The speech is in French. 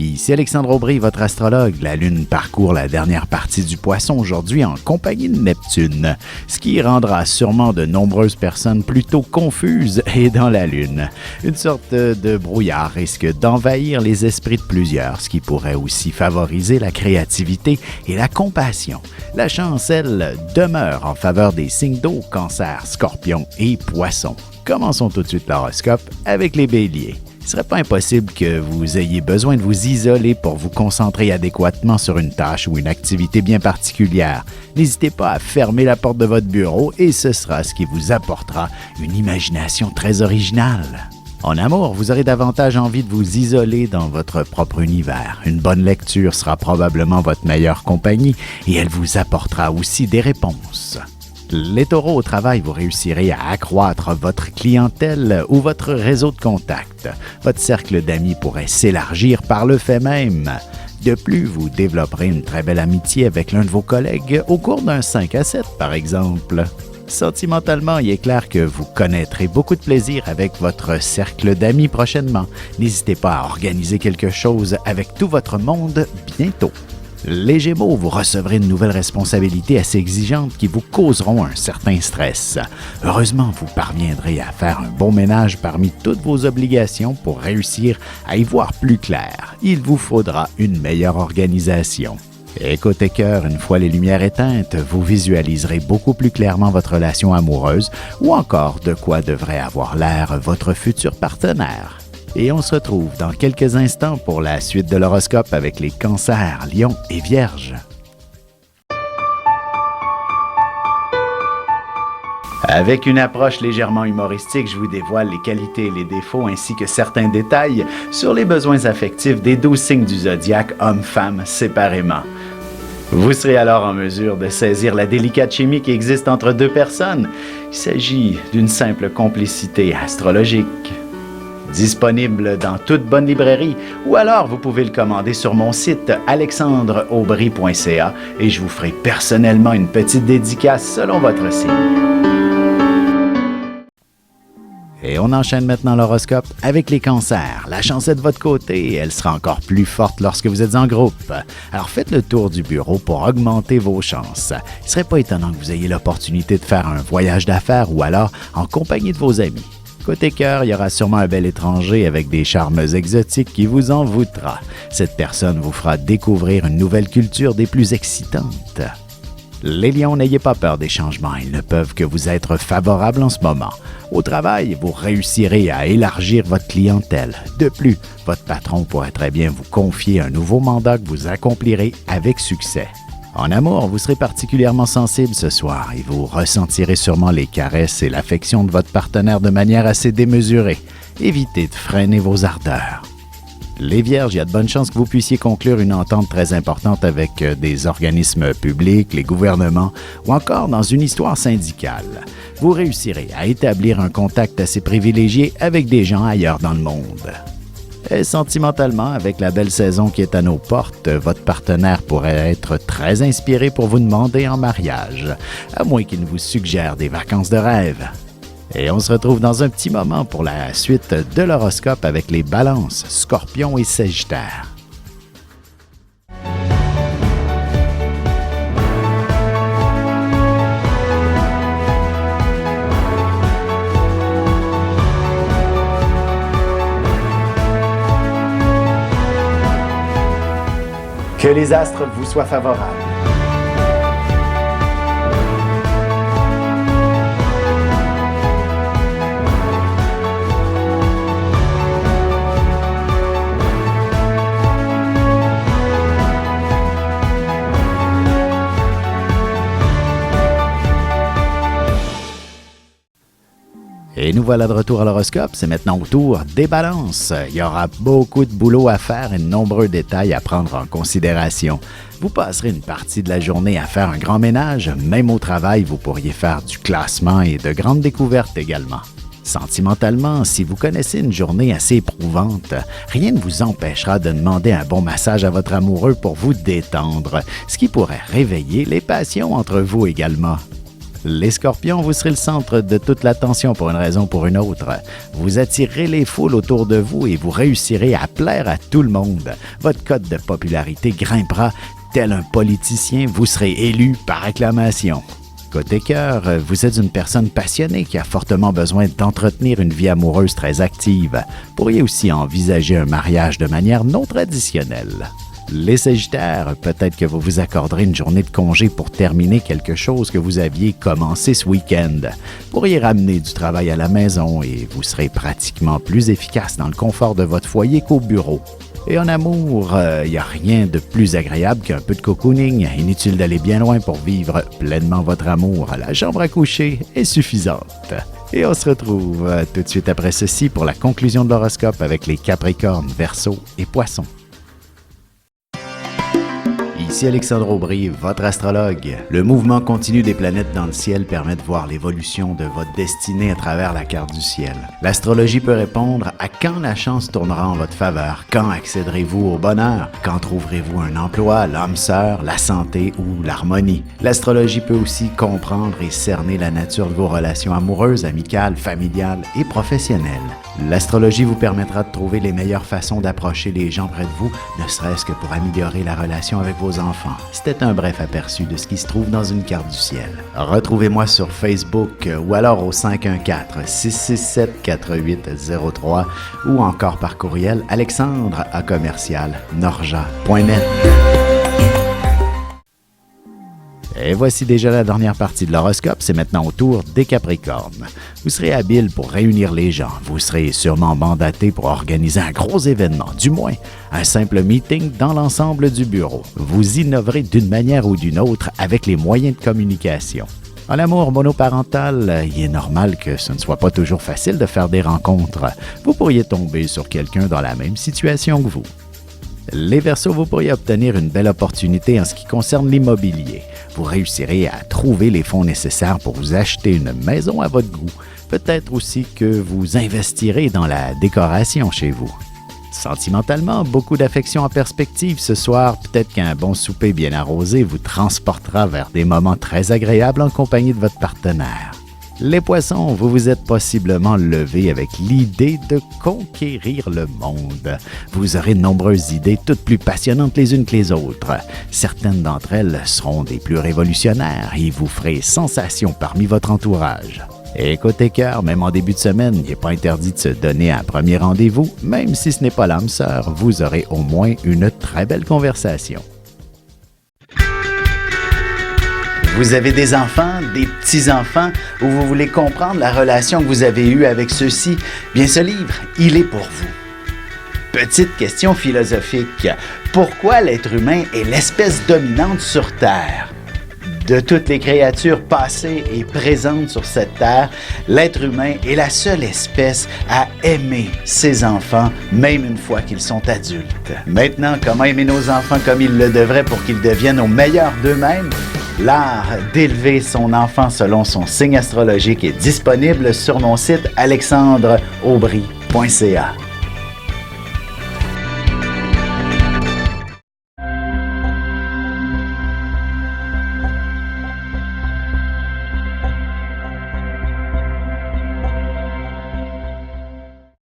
Ici Alexandre Aubry, votre astrologue. La Lune parcourt la dernière partie du Poisson aujourd'hui en compagnie de Neptune, ce qui rendra sûrement de nombreuses personnes plutôt confuses et dans la Lune. Une sorte de brouillard risque d'envahir les esprits de plusieurs, ce qui pourrait aussi favoriser la créativité et la compassion. La chance, elle, demeure en faveur des signes d'eau, Cancer, Scorpion et Poisson. Commençons tout de suite l'horoscope avec les Béliers. Il ne serait pas impossible que vous ayez besoin de vous isoler pour vous concentrer adéquatement sur une tâche ou une activité bien particulière. N'hésitez pas à fermer la porte de votre bureau et ce sera ce qui vous apportera une imagination très originale. En amour, vous aurez davantage envie de vous isoler dans votre propre univers. Une bonne lecture sera probablement votre meilleure compagnie et elle vous apportera aussi des réponses. Les taureaux au travail, vous réussirez à accroître votre clientèle ou votre réseau de contacts. Votre cercle d'amis pourrait s'élargir par le fait même. De plus, vous développerez une très belle amitié avec l'un de vos collègues au cours d'un 5 à 7, par exemple. Sentimentalement, il est clair que vous connaîtrez beaucoup de plaisir avec votre cercle d'amis prochainement. N'hésitez pas à organiser quelque chose avec tout votre monde bientôt. Les Gémeaux, vous recevrez une nouvelle responsabilité assez exigeante qui vous causeront un certain stress. Heureusement, vous parviendrez à faire un bon ménage parmi toutes vos obligations pour réussir à y voir plus clair. Il vous faudra une meilleure organisation. Et côté cœur, une fois les lumières éteintes, vous visualiserez beaucoup plus clairement votre relation amoureuse ou encore de quoi devrait avoir l'air votre futur partenaire. Et on se retrouve dans quelques instants pour la suite de l'horoscope avec les Cancers, Lions et Vierges. Avec une approche légèrement humoristique, je vous dévoile les qualités et les défauts ainsi que certains détails sur les besoins affectifs des 12 signes du zodiaque, hommes-femmes séparément. Vous serez alors en mesure de saisir la délicate chimie qui existe entre deux personnes. Il s'agit d'une simple complicité astrologique. Disponible dans toute bonne librairie ou alors vous pouvez le commander sur mon site alexandreaubry.ca et je vous ferai personnellement une petite dédicace selon votre signe. Et on enchaîne maintenant l'horoscope avec les Cancers. La chance est de votre côté et elle sera encore plus forte lorsque vous êtes en groupe. Alors faites le tour du bureau pour augmenter vos chances. Il ne serait pas étonnant que vous ayez l'opportunité de faire un voyage d'affaires ou alors en compagnie de vos amis. Côté cœur, il y aura sûrement un bel étranger avec des charmes exotiques qui vous envoûtera. Cette personne vous fera découvrir une nouvelle culture des plus excitantes. Les lions, n'ayez pas peur des changements, ils ne peuvent que vous être favorables en ce moment. Au travail, vous réussirez à élargir votre clientèle. De plus, votre patron pourrait très bien vous confier un nouveau mandat que vous accomplirez avec succès. En amour, vous serez particulièrement sensible ce soir et vous ressentirez sûrement les caresses et l'affection de votre partenaire de manière assez démesurée. Évitez de freiner vos ardeurs. Les Vierges, il y a de bonnes chances que vous puissiez conclure une entente très importante avec des organismes publics, les gouvernements ou encore dans une histoire syndicale. Vous réussirez à établir un contact assez privilégié avec des gens ailleurs dans le monde. Et sentimentalement, avec la belle saison qui est à nos portes, votre partenaire pourrait être très inspiré pour vous demander en mariage, à moins qu'il ne vous suggère des vacances de rêve. Et on se retrouve dans un petit moment pour la suite de l'horoscope avec les Balances, Scorpions et Sagittaires. Que les astres vous soient favorables. Et nous voilà de retour à l'horoscope, c'est maintenant au tour des balances. Il y aura beaucoup de boulot à faire et de nombreux détails à prendre en considération. Vous passerez une partie de la journée à faire un grand ménage, même au travail, vous pourriez faire du classement et de grandes découvertes également. Sentimentalement, si vous connaissez une journée assez éprouvante, rien ne vous empêchera de demander un bon massage à votre amoureux pour vous détendre, ce qui pourrait réveiller les passions entre vous également. Les Scorpions, vous serez le centre de toute l'attention pour une raison ou pour une autre. Vous attirerez les foules autour de vous et vous réussirez à plaire à tout le monde. Votre cote de popularité grimpera. Tel un politicien, vous serez élu par acclamation. Côté cœur, vous êtes une personne passionnée qui a fortement besoin d'entretenir une vie amoureuse très active. Pourriez aussi envisager un mariage de manière non traditionnelle. Les Sagittaires, peut-être que vous vous accorderez une journée de congé pour terminer quelque chose que vous aviez commencé ce week-end. Vous pourriez ramener du travail à la maison et vous serez pratiquement plus efficace dans le confort de votre foyer qu'au bureau. Et en amour, il n'y a rien de plus agréable qu'un peu de cocooning. Inutile d'aller bien loin pour vivre pleinement votre amour. La chambre à coucher est suffisante. Et on se retrouve tout de suite après ceci pour la conclusion de l'horoscope avec les Capricornes, Verseaux et Poissons. Ici Alexandre Aubry, votre astrologue. Le mouvement continu des planètes dans le ciel permet de voir l'évolution de votre destinée à travers la carte du ciel. L'astrologie peut répondre à quand la chance tournera en votre faveur, quand accéderez-vous au bonheur, quand trouverez-vous un emploi, l'âme sœur, la santé ou l'harmonie. L'astrologie peut aussi comprendre et cerner la nature de vos relations amoureuses, amicales, familiales et professionnelles. L'astrologie vous permettra de trouver les meilleures façons d'approcher les gens près de vous, ne serait-ce que pour améliorer la relation avec vos enfants. C'était un bref aperçu de ce qui se trouve dans une carte du ciel. Retrouvez-moi sur Facebook ou alors au 514-667-4803 ou encore par courriel alexandre@norja.net. Et voici déjà la dernière partie de l'horoscope, c'est maintenant au tour des Capricornes. Vous serez habile pour réunir les gens, vous serez sûrement mandaté pour organiser un gros événement, du moins un simple meeting dans l'ensemble du bureau. Vous innoverez d'une manière ou d'une autre avec les moyens de communication. En amour monoparental, il est normal que ce ne soit pas toujours facile de faire des rencontres. Vous pourriez tomber sur quelqu'un dans la même situation que vous. Les Verseaux, vous pourriez obtenir une belle opportunité en ce qui concerne l'immobilier. Vous réussirez à trouver les fonds nécessaires pour vous acheter une maison à votre goût. Peut-être aussi que vous investirez dans la décoration chez vous. Sentimentalement, beaucoup d'affection en perspective ce soir. Peut-être qu'un bon souper bien arrosé vous transportera vers des moments très agréables en compagnie de votre partenaire. Les Poissons, vous vous êtes possiblement levé avec l'idée de conquérir le monde. Vous aurez de nombreuses idées, toutes plus passionnantes les unes que les autres. Certaines d'entre elles seront des plus révolutionnaires et vous ferez sensation parmi votre entourage. Et côté cœur, même en début de semaine, il n'est pas interdit de se donner un premier rendez-vous. Même si ce n'est pas l'âme sœur, vous aurez au moins une très belle conversation. Vous avez des enfants, des petits-enfants, ou vous voulez comprendre la relation que vous avez eue avec ceux-ci? Bien, ce livre, il est pour vous. Petite question philosophique. Pourquoi l'être humain est l'espèce dominante sur Terre? De toutes les créatures passées et présentes sur cette terre, l'être humain est la seule espèce à aimer ses enfants, même une fois qu'ils sont adultes. Maintenant, comment aimer nos enfants comme ils le devraient pour qu'ils deviennent au meilleur d'eux-mêmes? L'art d'élever son enfant selon son signe astrologique est disponible sur mon site alexandreaubry.ca.